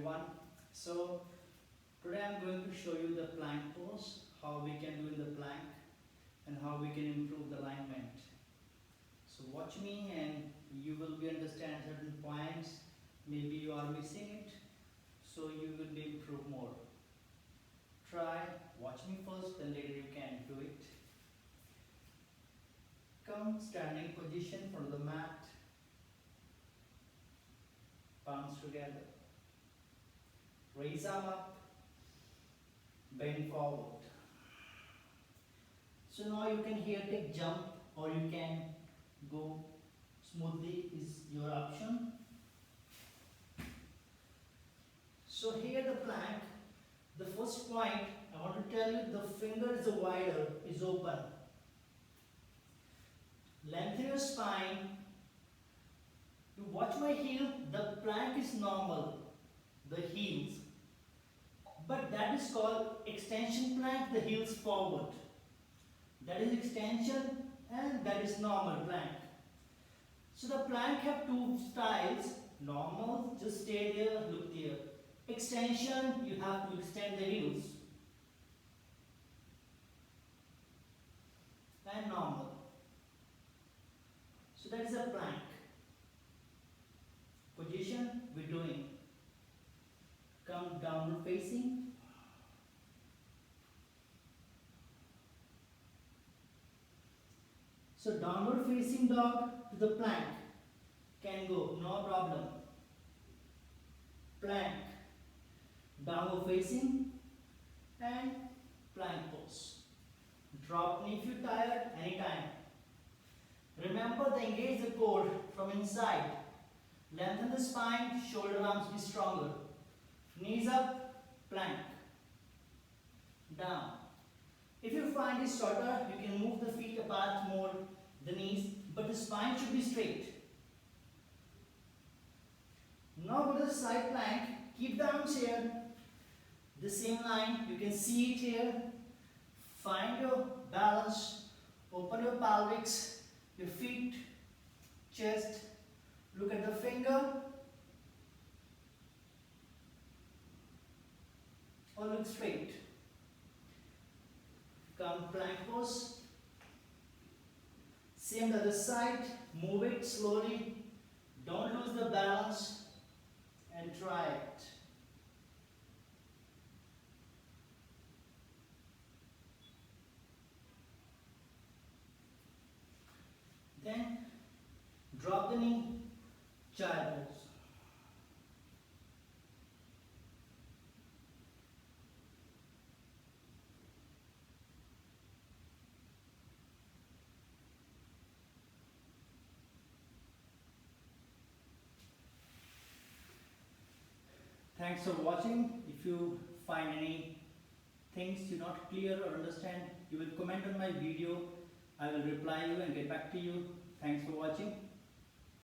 everyone. So today I'm going to show you the plank pose, how we can do in the plank and how we can improve the alignment. So watch me and you will be understand certain points. Maybe you are missing it, so you will be improve more. Try, watch me first, then later you can do it. Come standing position from the mat. Palms together. Raise arm up. Bend forward. So now you can here take jump or you can go smoothly is your option. So here the plank, the first point I want to tell you, the finger is wider, is open. Lengthen your spine. You watch my heel, the plank is normal, the heels. But that is called extension plank, the heels forward. That is extension and that is normal plank. So the plank have two styles. Normal, just stay there, look there. Extension, you have to extend the heels. And normal. So that is a plank. Position we're doing. Come downward facing. So downward facing dog to the plank can go, no problem. Plank, downward facing and plank pose. Drop knee if you're tired, anytime. Remember to engage the core from inside. Lengthen the spine, shoulder arms be stronger. Knees up, plank. Down. If you find it shorter, you can move the feet apart more, the knees, but the spine should be straight. Now go to the side plank, keep the arms here, the same line, you can see it here. Find your balance, open your pelvics, your feet, chest, look at the finger, or look straight. Come plank pose. Same the other side, move it slowly, don't lose the balance and try it. Then drop the knee, child pose. Thanks for watching. If you find any things you're not clear or understand, you will comment on my video. I will reply you and get back to you. Thanks for watching.